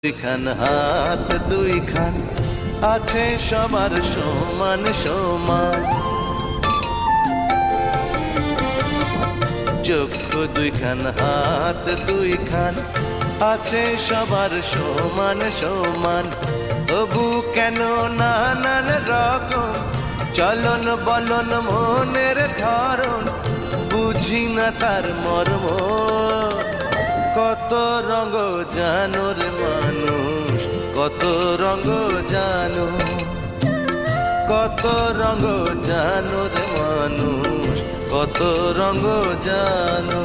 দুইখান হাত দুইখান আছে সবার সমান সমান, চক্ষু দুইখান হাত দুইখান আছে সবার সমান সমান। তবু কেন নানান রকম চলন বলন মনের ধরন, বুঝি না তার মর্ম। কত রঙ জানো রে মানুষ, কত রঙ জানো, কত রঙ জানো রে মানুষ, কত রঙ জানো।